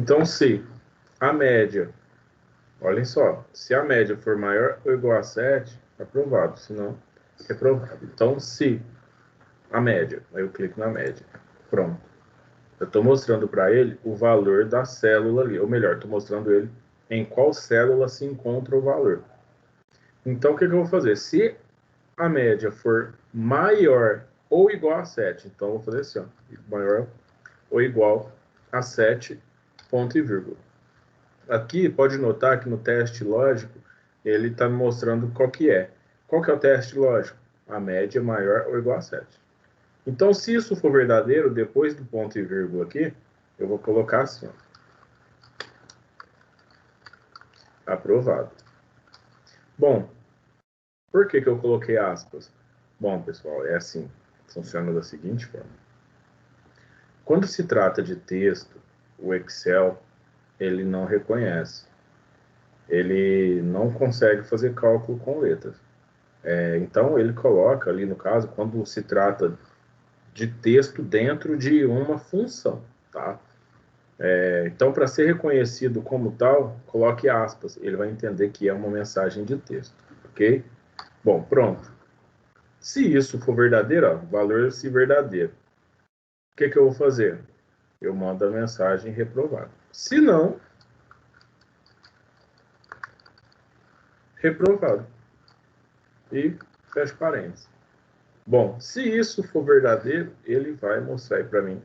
Então, se a média, olhem só, se a média for maior ou igual a 7, aprovado, se não, reprovado. Então, se a média, aí eu clico na média, pronto. Eu estou mostrando para ele o valor da célula ali, ou melhor, estou mostrando ele em qual célula se encontra o valor. Então, o que eu vou fazer? Se a média for maior ou igual a 7, então eu vou fazer assim, ó, maior ou igual a 7, ponto e vírgula. Aqui, pode notar que no teste lógico, ele está me mostrando qual que é. Qual que é o teste lógico? A média maior ou igual a 7. Então, se isso for verdadeiro, depois do ponto e vírgula aqui, eu vou colocar assim, ó, aprovado. Bom, por que eu coloquei aspas? Bom, pessoal, é assim, funciona da seguinte forma. Quando se trata de texto, o Excel, ele não reconhece. Ele não consegue fazer cálculo com letras. Então, ele coloca ali, no caso, quando se trata de texto dentro de uma função, tá? Então, para ser reconhecido como tal, coloque aspas. Ele vai entender que é uma mensagem de texto, ok? Bom, pronto. Se isso for verdadeiro, ó, valor se verdadeiro. O que eu vou fazer? Eu mando a mensagem reprovada. Se não, reprovado. E fecho parênteses. Bom, se isso for verdadeiro, ele vai mostrar aí para mim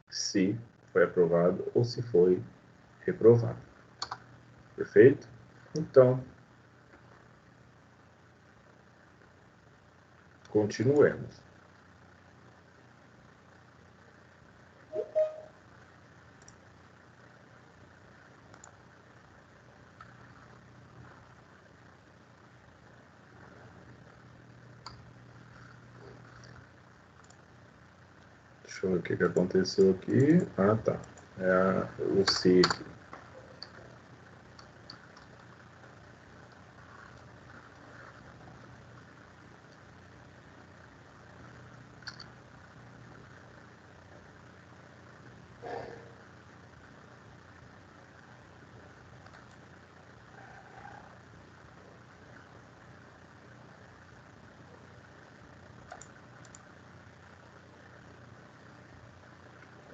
se foi aprovado ou se foi reprovado. Perfeito? Então, continuemos. Deixa eu ver o que aconteceu aqui. Ah, tá. O se aqui.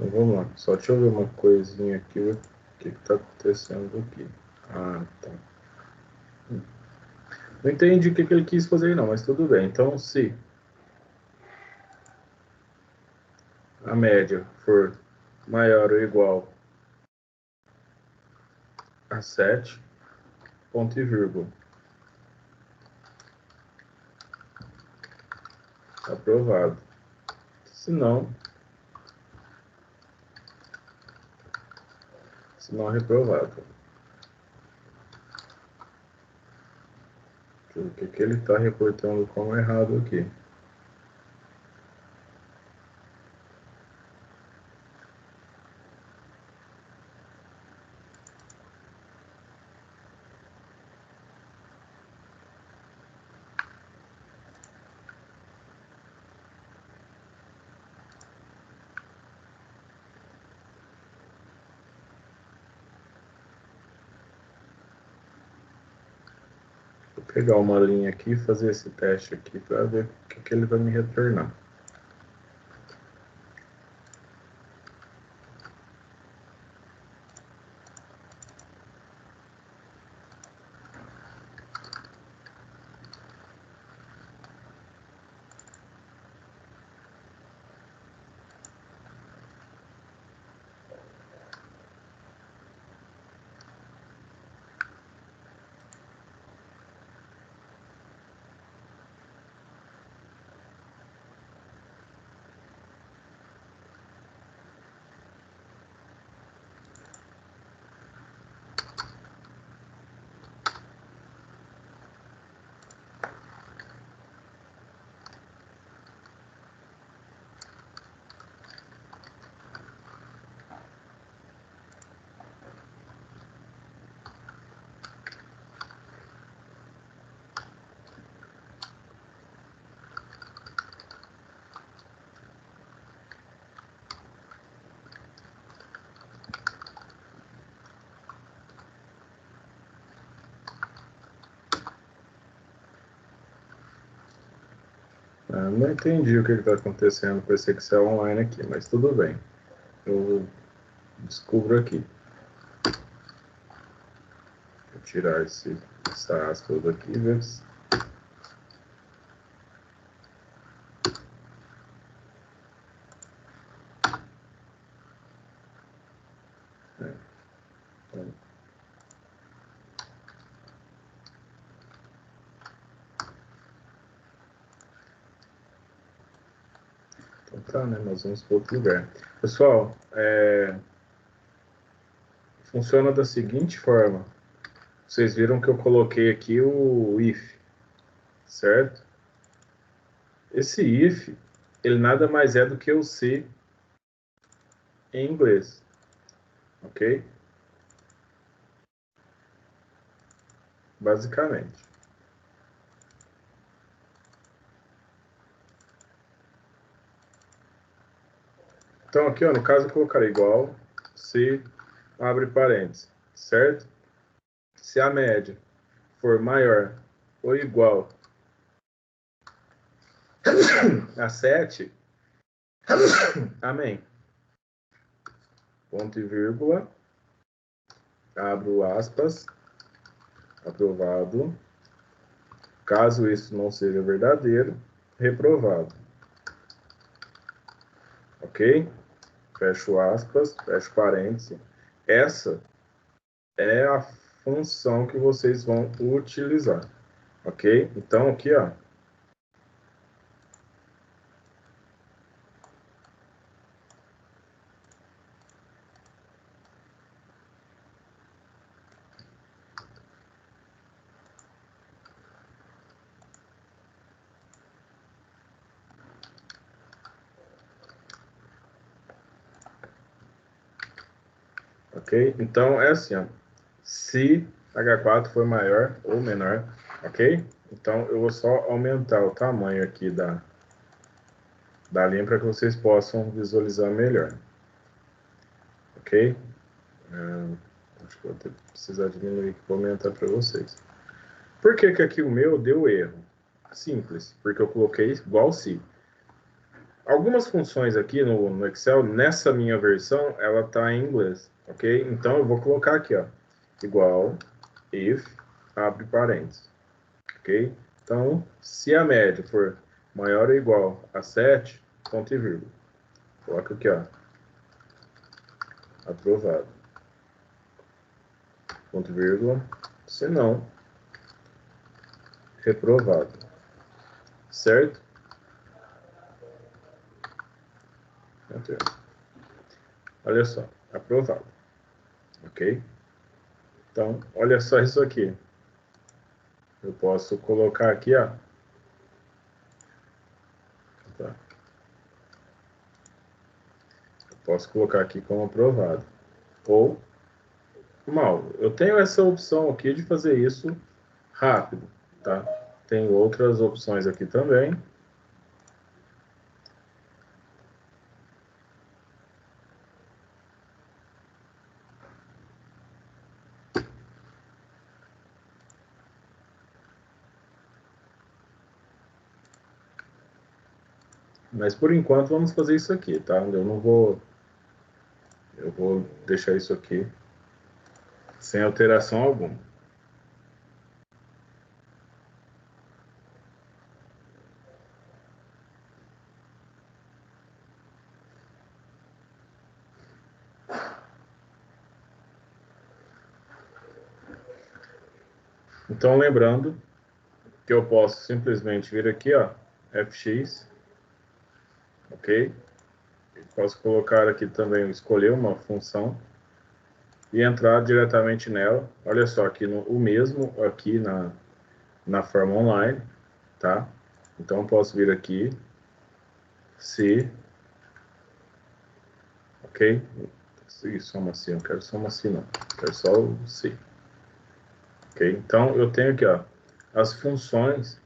Então vamos lá. Só deixa eu ver uma coisinha aqui. O que está acontecendo aqui? Ah, tá. Não entendi o que ele quis fazer, não, mas tudo bem. Então, se a média for maior ou igual a 7, ponto e vírgula. Aprovado. Se não, reprovado. Deixa eu ver o que ele está reportando como errado aqui. Vou pegar uma linha aqui e fazer esse teste aqui para ver o que ele vai me retornar. Não entendi o que está acontecendo com esse Excel online aqui, mas tudo bem. Eu descubro aqui. Vou tirar essa aspas daqui, ver se... Então, tá, né? Nós vamos para outro lugar. Pessoal, funciona da seguinte forma. Vocês viram que eu coloquei aqui o if, certo? Esse if, ele nada mais é do que o se em inglês, ok? Basicamente. Então aqui, ó, no caso eu colocarei igual se abre parênteses, certo? Se a média for maior ou igual a 7, amém. Ponto e vírgula, abro aspas, aprovado. Caso isso não seja verdadeiro, reprovado. Ok? Fecho aspas, fecho parênteses. Essa é a função que vocês vão utilizar. Ok? Então, aqui, ó. Ok? Então, é assim, ó. Se H4 for maior ou menor, ok? Então, eu vou só aumentar o tamanho aqui da linha para que vocês possam visualizar melhor. Ok? Acho que vou precisar diminuir aqui para aumentar para vocês. Por que que aqui o meu deu erro? Simples, porque eu coloquei igual se. Algumas funções aqui no Excel, nessa minha versão, ela está em inglês, ok? Então, eu vou colocar aqui, ó, igual if, abre parênteses, ok? Então, se a média for maior ou igual a 7, ponto e vírgula. Coloca aqui, ó, aprovado. Ponto e vírgula, se não, reprovado. Certo? Olha só, aprovado. Ok? Então, olha só isso aqui. Eu posso colocar aqui, ó. Tá. Eu posso colocar aqui como aprovado. Ou mal. Eu tenho essa opção aqui de fazer isso rápido, tá? Tem outras opções aqui também. Mas por enquanto vamos fazer isso aqui, tá? Eu vou deixar isso aqui sem alteração alguma. Então, lembrando que eu posso simplesmente vir aqui, ó, fx, ok? Posso colocar aqui também, escolher uma função e entrar diretamente nela. Olha só, aqui o mesmo aqui na forma online, tá? Então, posso vir aqui, se, ok? Se soma assim, eu quero soma assim não, quero só o se. Ok? Então, eu tenho aqui, ó, as funções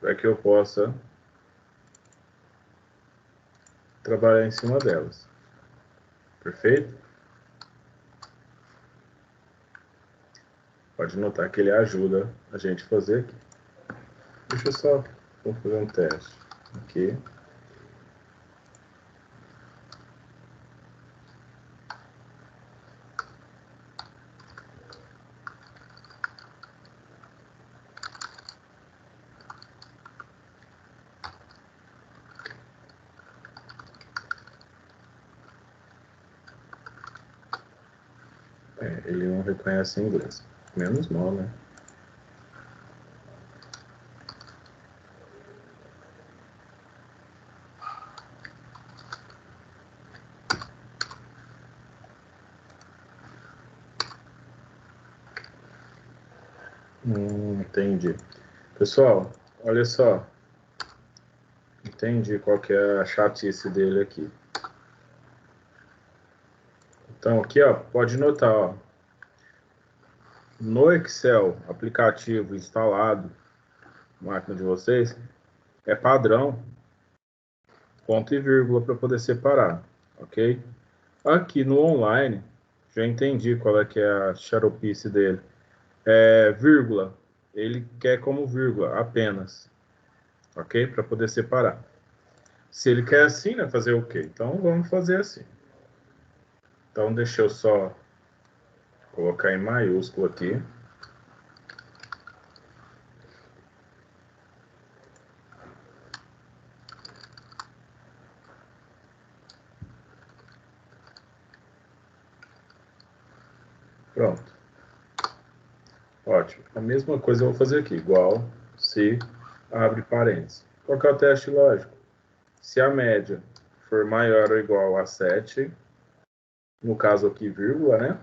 para que eu possa trabalhar em cima delas. Perfeito? Pode notar que ele ajuda a gente a fazer aqui. Deixa eu só Vamos fazer um teste aqui. Ele não reconhece inglês. Menos mal, né? Entendi. Pessoal, olha só. Entendi qual que é a chatice dele aqui. Então, aqui, ó, pode notar, ó. No Excel, aplicativo instalado na máquina de vocês, é padrão, ponto e vírgula para poder separar, ok? Aqui no online, já entendi qual é que é a xaropice dele. É vírgula, ele quer como vírgula, apenas, ok? Para poder separar. Se ele quer assim, né, fazer o quê? Então, vamos fazer assim. Então, deixa eu só colocar em maiúsculo aqui. Pronto. Ótimo. A mesma coisa eu vou fazer aqui. Igual, se, abre parênteses. Qual que é o teste lógico? Se a média for maior ou igual a 7, no caso aqui, vírgula, né?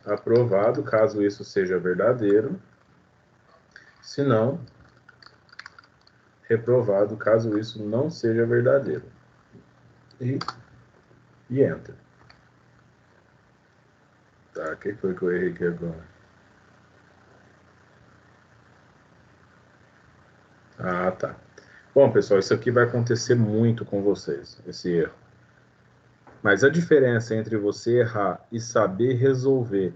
Aprovado, caso isso seja verdadeiro. Se não, reprovado, caso isso não seja verdadeiro. E Enter. Tá, o que foi que eu errei aqui agora? Ah, tá. Bom, pessoal, isso aqui vai acontecer muito com vocês, esse erro. Mas a diferença entre você errar e saber resolver,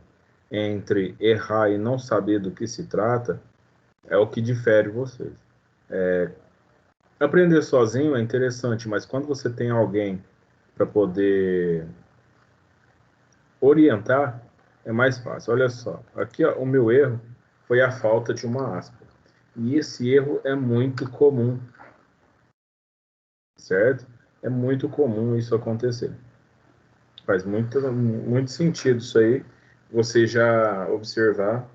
entre errar e não saber do que se trata, é o que difere vocês. Aprender sozinho é interessante, mas quando você tem alguém para poder orientar, é mais fácil. Olha só, aqui ó, o meu erro foi a falta de uma aspa. E esse erro é muito comum, certo? É muito comum isso acontecer. Faz muito sentido isso aí, você já observar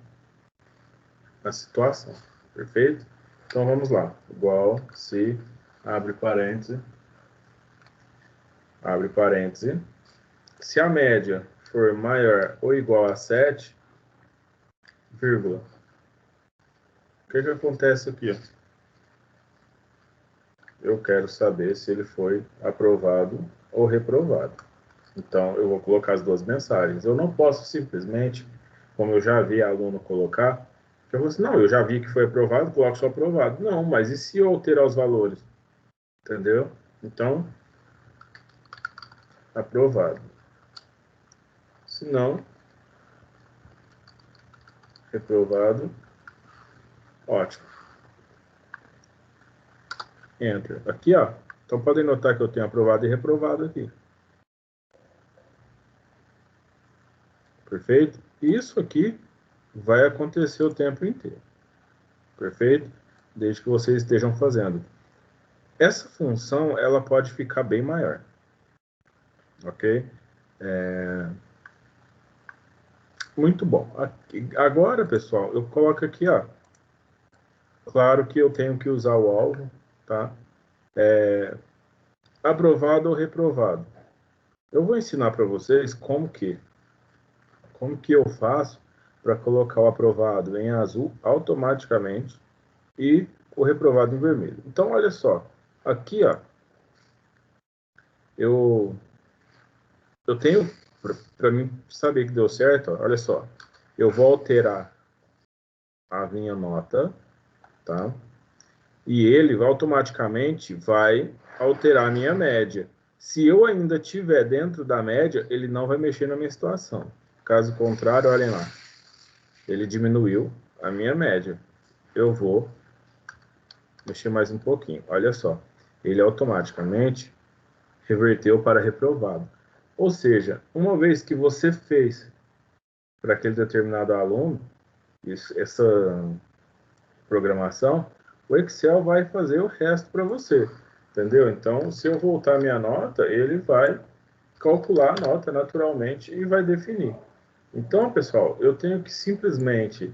a situação, perfeito? Então vamos lá, igual se, abre parêntese, se a média for maior ou igual a 7, vírgula, o que acontece aqui? Eu quero saber se ele foi aprovado ou reprovado. Então, eu vou colocar as duas mensagens. Eu não posso simplesmente, como eu já vi aluno colocar, eu vou assim, não, eu já vi que foi aprovado, coloco só aprovado. Não, mas e se eu alterar os valores? Entendeu? Então, aprovado. Se não, reprovado, ótimo. Enter. Aqui, ó. Então, podem notar que eu tenho aprovado e reprovado aqui. Perfeito? Isso aqui vai acontecer o tempo inteiro. Perfeito? Desde que vocês estejam fazendo. Essa função, ela pode ficar bem maior. Ok? Muito bom. Agora, pessoal, eu coloco aqui, ó. Claro que eu tenho que usar o alvo, tá? Aprovado ou reprovado. Eu vou ensinar para vocês como que eu faço para colocar o aprovado em azul automaticamente e o reprovado em vermelho. Então, olha só. Aqui, ó, eu tenho, para mim saber que deu certo, ó, olha só. Eu vou alterar a minha nota, tá? E ele automaticamente vai alterar a minha média. Se eu ainda estiver dentro da média, ele não vai mexer na minha situação. Caso contrário, olhem lá. Ele diminuiu a minha média. eu vou mexer mais um pouquinho. Olha só, ele automaticamente reverteu para reprovado. Ou seja, uma vez que você fez para aquele determinado aluno essa programação, o Excel vai fazer o resto para você, entendeu? Então, se eu voltar a minha nota, ele vai calcular a nota naturalmente e vai definir. Então, pessoal, eu tenho que simplesmente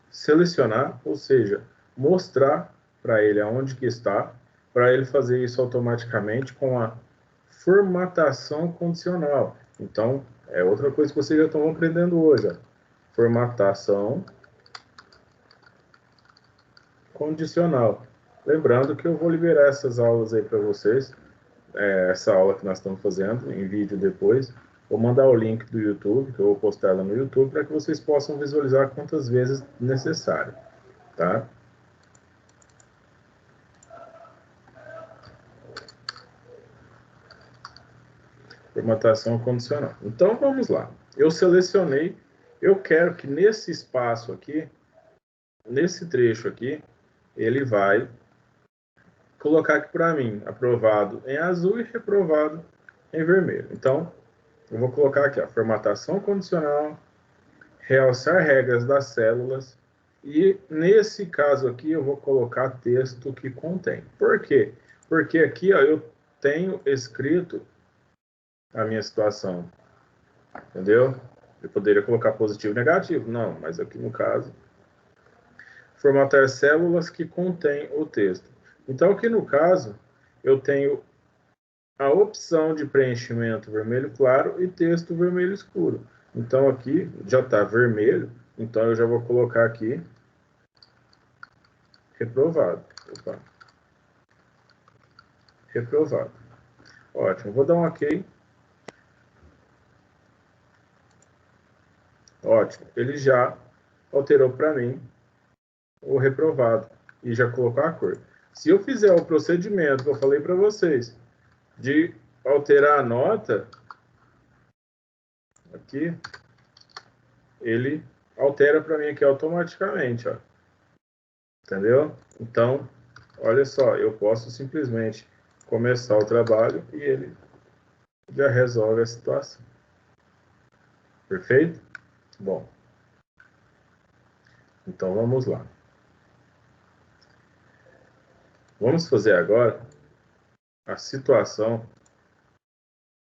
selecionar, ou seja, mostrar para ele aonde que está, para ele fazer isso automaticamente com a formatação condicional. Então, é outra coisa que vocês já estão aprendendo hoje, ó. Formatação condicional. Lembrando que eu vou liberar essas aulas aí para vocês, essa aula que nós estamos fazendo em vídeo depois. Vou mandar o link do YouTube, que eu vou postar ela no YouTube, para que vocês possam visualizar quantas vezes necessário, tá? Formatação condicional. Então, vamos lá. Eu selecionei, eu quero que nesse espaço aqui, nesse trecho aqui, ele vai colocar aqui para mim, aprovado em azul e reprovado em vermelho. Então, eu vou colocar aqui, ó, formatação condicional, realçar regras das células, e nesse caso aqui eu vou colocar texto que contém. Por quê? Porque aqui, ó, eu tenho escrito a minha situação, entendeu? Eu poderia colocar positivo e negativo, não, mas aqui no caso, formatar células que contém o texto. Então aqui no caso, eu tenho a opção de preenchimento vermelho claro e texto vermelho escuro. Então aqui já está vermelho, então eu já vou colocar aqui reprovado. Opa. Reprovado. Ótimo, vou dar um OK. Ótimo, ele já alterou para mim o reprovado e já colocou a cor. Se eu fizer o procedimento que eu falei para vocês de alterar a nota, aqui, ele altera para mim aqui automaticamente, ó. Entendeu? Então, olha só, eu posso simplesmente começar o trabalho e ele já resolve a situação. Perfeito? Bom, então vamos lá. Vamos fazer agora a situação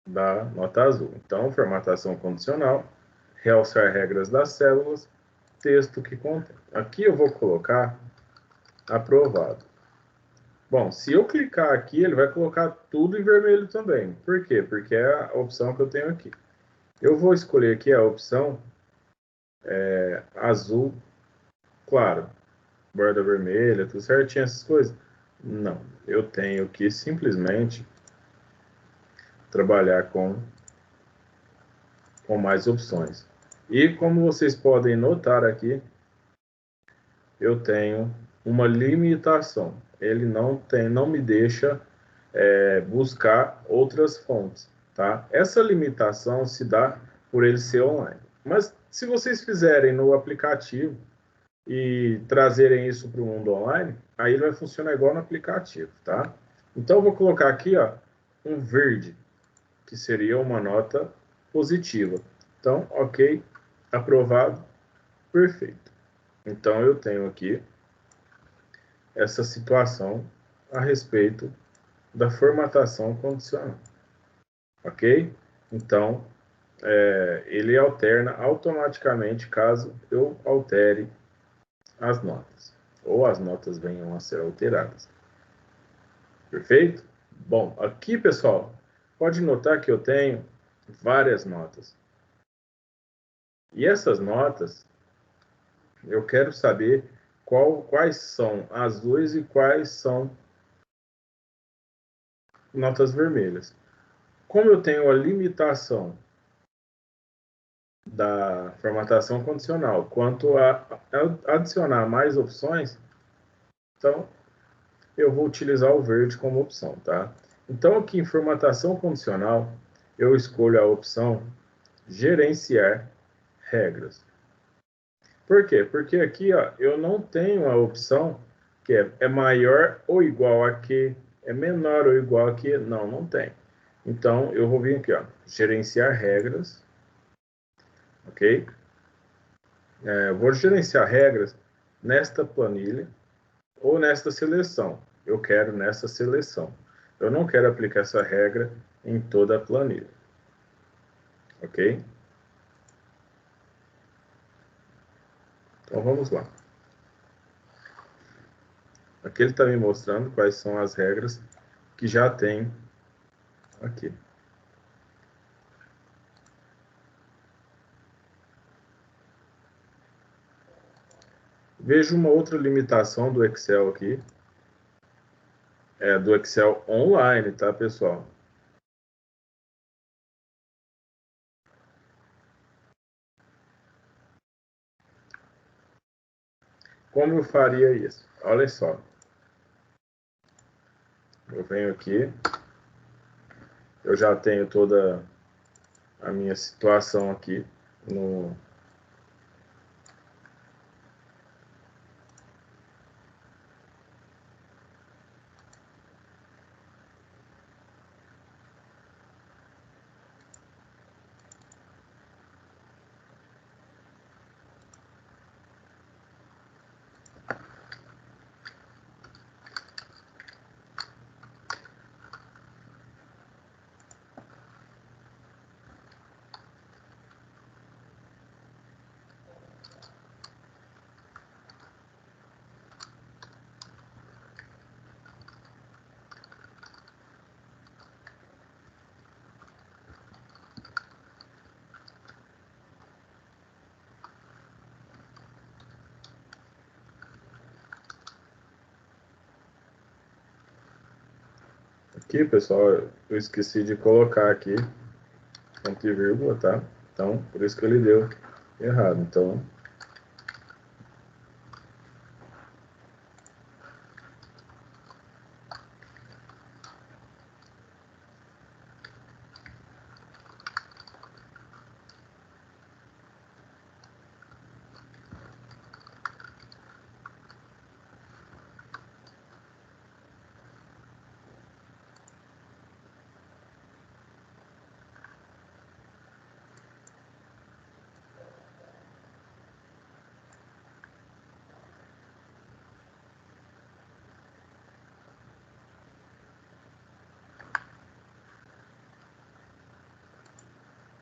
da nota azul. Então, formatação condicional, realçar regras das células, texto que contém. Aqui eu vou colocar aprovado. Bom, se eu clicar aqui, ele vai colocar tudo em vermelho também. Por quê? Porque é a opção que eu tenho aqui. Eu vou escolher aqui a opção azul claro, borda vermelha, tudo certinho, essas coisas. Não, eu tenho que simplesmente trabalhar com mais opções. E como vocês podem notar aqui, eu tenho uma limitação. Ele não me deixa buscar outras fontes, tá? Essa limitação se dá por ele ser online. Mas se vocês fizerem no aplicativo e trazerem isso para o mundo online, aí ele vai funcionar igual no aplicativo, tá? Então eu vou colocar aqui, ó, um verde, que seria uma nota positiva. Então, OK, aprovado, perfeito. Então eu tenho aqui essa situação a respeito da formatação condicional. OK? Então, ele alterna automaticamente caso eu altere as notas, ou as notas venham a ser alteradas. Perfeito? Bom, aqui, pessoal, pode notar que eu tenho várias notas. E essas notas, eu quero saber quais são azuis e quais são notas vermelhas. Como eu tenho a limitação da formatação condicional quanto a adicionar mais opções, então eu vou utilizar o verde como opção, tá? Então aqui em formatação condicional, eu escolho a opção gerenciar regras. Por quê? Porque aqui, ó, eu não tenho a opção que é maior ou igual a que, é menor ou igual a que, não tem. Então, eu vou vir aqui, ó, gerenciar regras, ok? Vou gerenciar regras nesta planilha ou nesta seleção. Eu quero nessa seleção. Eu não quero aplicar essa regra em toda a planilha, ok? Então, vamos lá. Aqui ele está me mostrando quais são as regras que já tem aqui. Vejo uma outra limitação do Excel aqui. Do Excel online, tá, pessoal? Como eu faria isso? Olha só. Eu venho aqui. Eu já tenho toda a minha situação aqui no... Aqui, pessoal, eu esqueci de colocar aqui ponto e vírgula, tá? Então, por isso que ele deu errado. Então,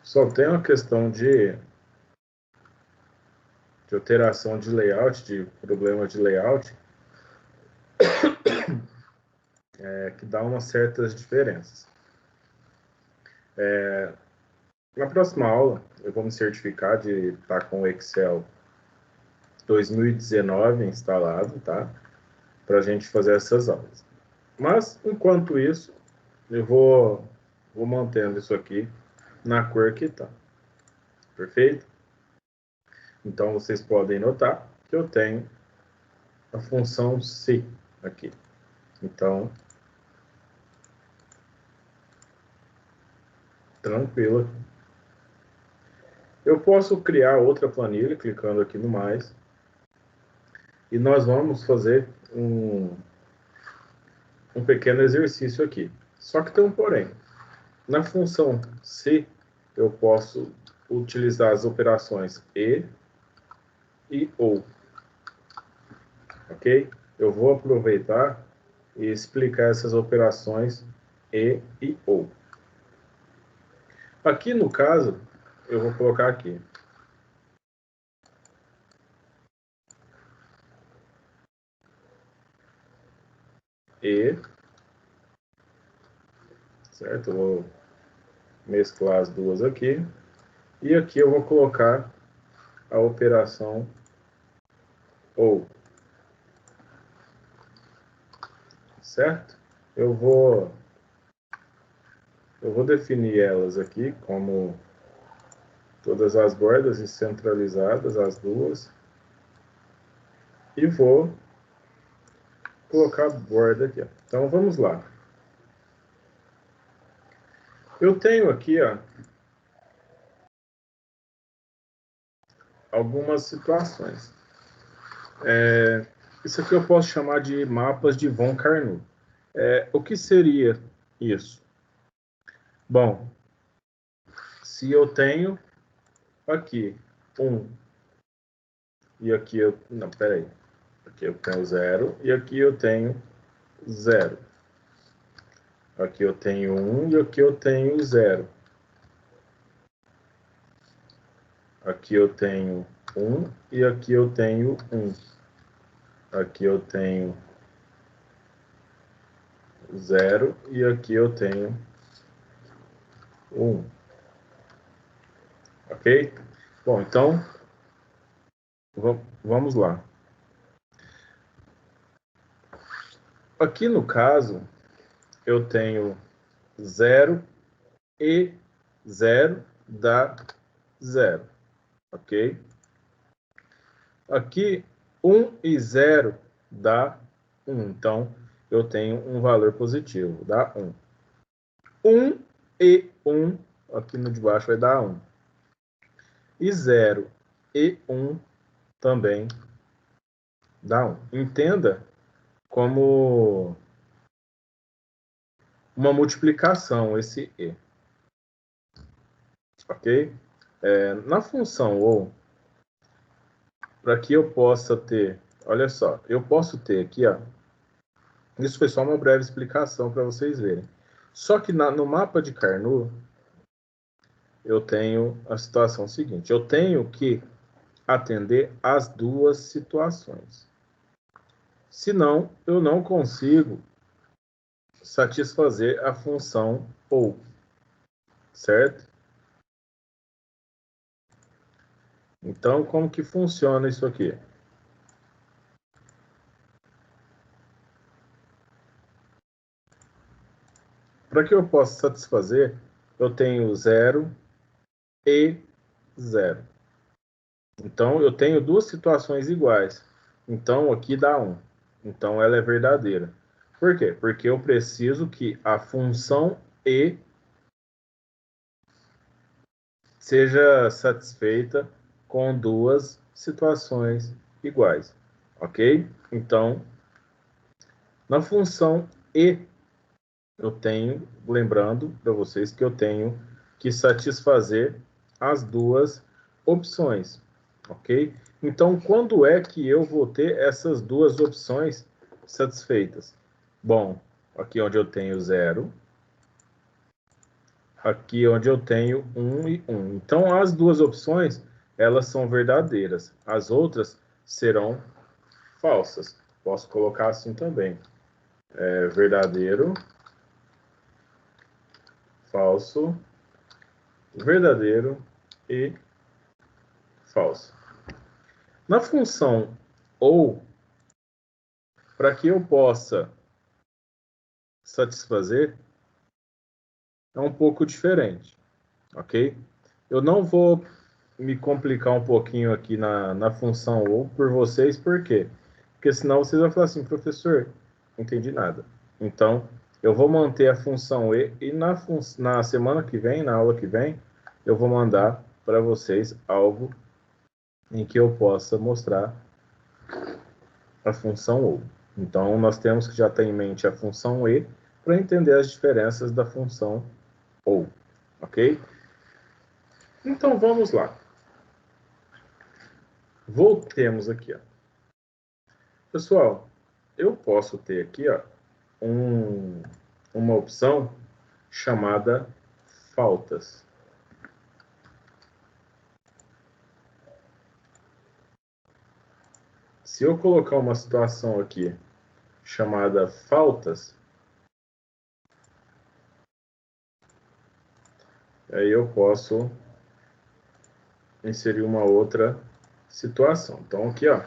só tem uma questão de alteração de layout, de problema de layout, que dá umas certas diferenças. Na próxima aula, eu vou me certificar de estar com o Excel 2019 instalado, tá? Para a gente fazer essas aulas. Mas, enquanto isso, eu vou mantendo isso aqui na cor que tá. Perfeito? Então, vocês podem notar que eu tenho a função se aqui. Então, tranquilo. Eu posso criar outra planilha clicando aqui no mais. E nós vamos fazer um pequeno exercício aqui. Só que tem um porém. Na função se, eu posso utilizar as operações e ou. Ok? Eu vou aproveitar e explicar essas operações e ou. Aqui no caso, eu vou colocar aqui. Certo? Eu vou mesclar as duas aqui. E aqui eu vou colocar a operação ou. Certo? Eu vou definir elas aqui como todas as bordas centralizadas, as duas. E vou colocar a borda aqui. Ó. Então, vamos lá. Eu tenho aqui, ó, algumas situações. Isso aqui eu posso chamar de mapas de von Carnot. O que seria isso? Bom, se eu tenho aqui 1 e aqui eu... Não, peraí. Aqui eu tenho 0 e aqui eu tenho 0. Aqui eu tenho 1 e aqui eu tenho 0. Aqui eu tenho 1 e aqui eu tenho 1. Aqui eu tenho 0 e aqui eu tenho 1. Ok? Bom, então, vamos lá. Aqui no caso, eu tenho 0 e 0 dá 0. Ok? Aqui, 1 e 0 dá 1. Então, eu tenho um valor positivo, dá 1. 1 e 1, aqui no de baixo vai dar 1. E 0 e 1 também dá 1. Entenda como uma multiplicação esse e. Ok? Na função ou, para que eu possa ter... Olha só, eu posso ter aqui, ó, isso foi só uma breve explicação para vocês verem. Só que no mapa de Carnot, eu tenho a situação seguinte. Eu tenho que atender às duas situações. Senão, eu não consigo satisfazer a função ou. Certo? Então, como que funciona isso aqui? Para que eu possa satisfazer, eu tenho 0 e 0. Então, eu tenho duas situações iguais. Então, aqui dá 1. Então, ela é verdadeira. Por quê? Porque eu preciso que a função e seja satisfeita com duas situações iguais. Ok? Então, na função e, eu tenho, lembrando para vocês que eu tenho que satisfazer as duas opções, ok? Então, quando é que eu vou ter essas duas opções satisfeitas? Bom, aqui onde eu tenho 0, aqui onde eu tenho 1 e 1. Então, as duas opções, elas são verdadeiras. As outras serão falsas. Posso colocar assim também. Verdadeiro, falso, verdadeiro e falso. Na função ou, para que eu possa satisfazer, é um pouco diferente, ok? Eu não vou me complicar um pouquinho aqui na função ou por vocês, por quê? Porque senão vocês vão falar assim, professor, não entendi nada. Então, eu vou manter a função e na semana que vem, na aula que vem, eu vou mandar para vocês algo em que eu possa mostrar a função ou. Então, nós temos que já ter em mente a função e para entender as diferenças da função ou, ok? Então, vamos lá. Voltemos aqui, ó. Pessoal, eu posso ter aqui, ó, uma opção chamada faltas. Se eu colocar uma situação aqui chamada faltas, aí eu posso inserir uma outra situação. Então, aqui, ó,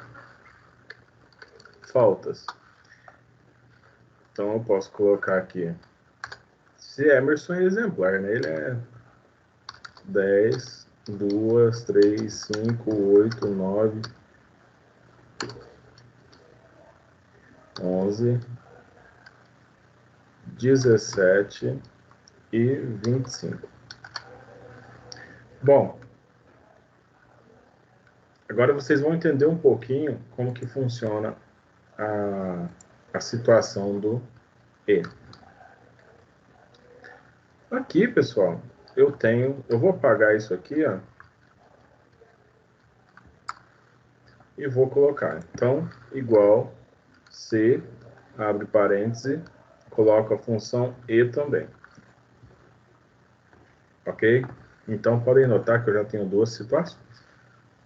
faltas. Então, eu posso colocar aqui. Se Emerson é exemplar, né? Ele é 10, 2, 3, 5, 8, 9, 11, 17 e 25. Bom, Agora vocês vão entender um pouquinho como que funciona a situação do E. Aqui, pessoal, eu vou apagar isso aqui, ó, e vou colocar. Então, igual C, abre parêntese, coloco a função E também. Ok? Então, podem notar que eu já tenho duas situações.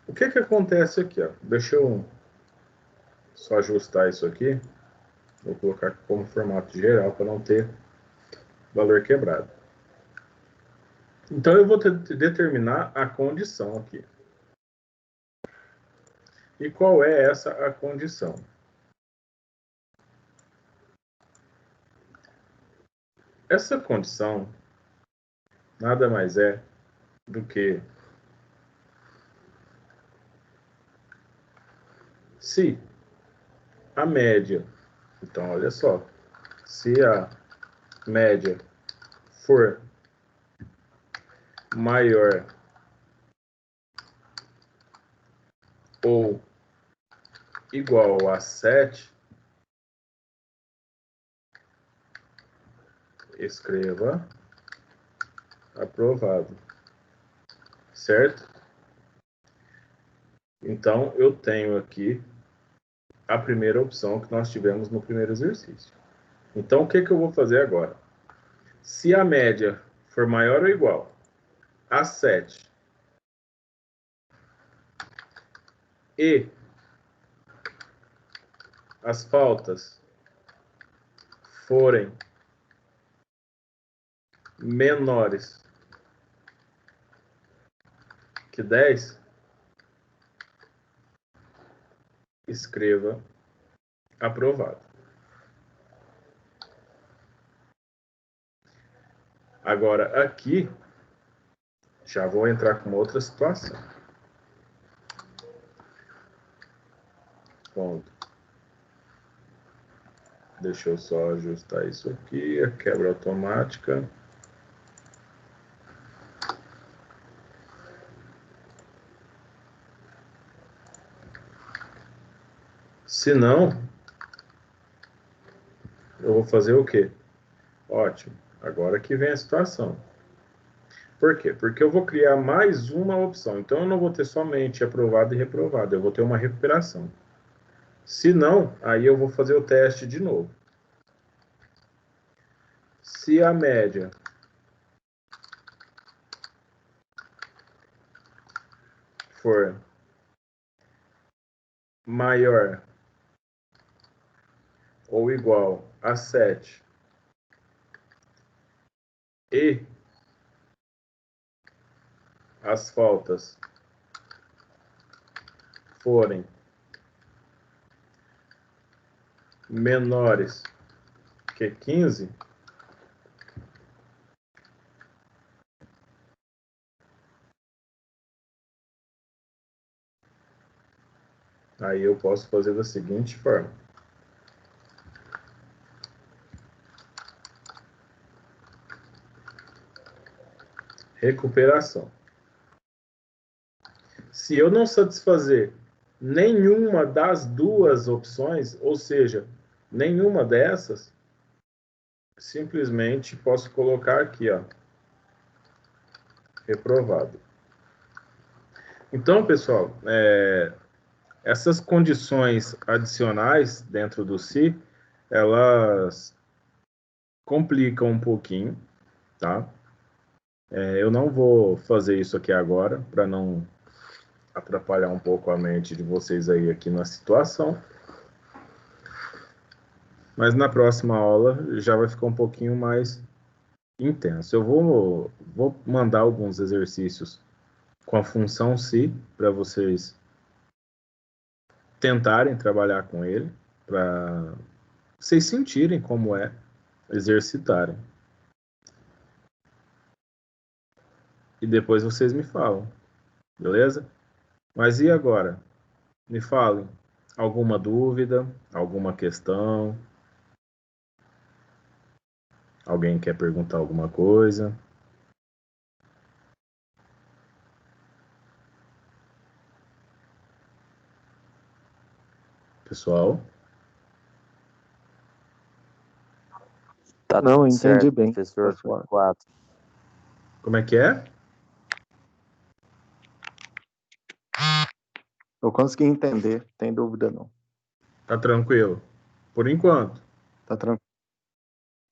O que que acontece aqui, ó? Deixa eu só ajustar isso aqui. Vou colocar como formato geral para não ter valor quebrado. Então, eu vou determinar a condição aqui. E qual é essa a condição? Essa condição nada mais é do que se a média, então olha só, se a média for maior ou igual a 7, escreva aprovado, certo? Então, eu tenho aqui a primeira opção que nós tivemos no primeiro exercício. Então, o que que eu vou fazer agora? Se a média for maior ou igual a 7 e as faltas forem menores que 10, escreva aprovado. Agora, aqui, já vou entrar com outra situação. Ponto. Deixa eu só ajustar isso aqui, a quebra automática. Se não, eu vou fazer o quê? Ótimo. Agora que vem a situação. Por quê? Porque eu vou criar mais uma opção. Então, eu não vou ter somente aprovado e reprovado. Eu vou ter uma recuperação. Se não, aí eu vou fazer o teste de novo. Se a média for maior ou igual a 7 e as faltas forem menores que 15, aí eu posso fazer da seguinte forma. Recuperação. Se eu não satisfazer nenhuma das duas opções, ou seja, nenhuma dessas, simplesmente posso colocar aqui, ó, reprovado. Então, pessoal, essas condições adicionais dentro do se, elas complicam um pouquinho, tá? Eu não vou fazer isso aqui agora, para não atrapalhar um pouco a mente de vocês aí aqui na situação. Mas na próxima aula já vai ficar um pouquinho mais intenso. Eu vou mandar alguns exercícios com a função se para vocês tentarem trabalhar com ele, para vocês sentirem como é exercitarem. E depois vocês me falam, beleza? Mas e agora? Me falem, alguma dúvida, alguma questão? Alguém quer perguntar alguma coisa? Pessoal? Tá Não, tudo entendi certo, bem. professor. Pode falar. 4. Como é que é? Eu consegui entender, tem dúvida não. Tá tranquilo? Por enquanto. Tá tranquilo.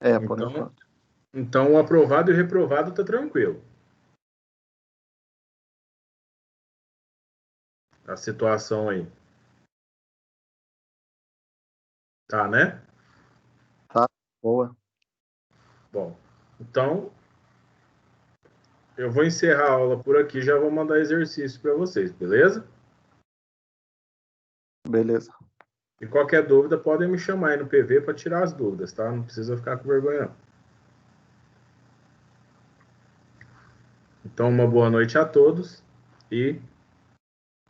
É, por Então, enquanto. então o aprovado e o reprovado tá tranquilo. A situação aí. Tá, né? Tá, boa. Bom, então eu vou encerrar a aula por aqui, já vou mandar exercício para vocês, beleza? Beleza. E qualquer dúvida, podem me chamar aí no PV para tirar as dúvidas, tá? Não precisa ficar com vergonha, não. Então, uma boa noite a todos e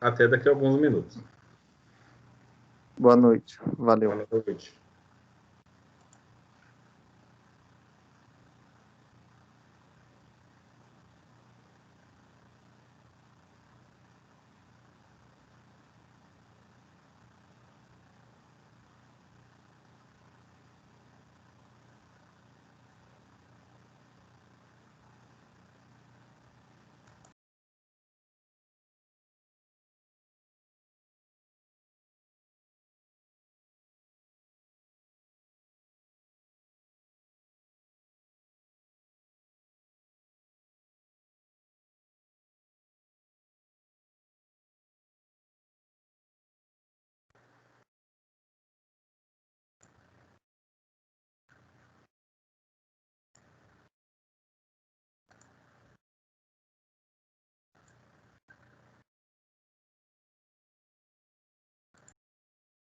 até daqui a alguns minutos. Boa noite. Valeu. Boa noite.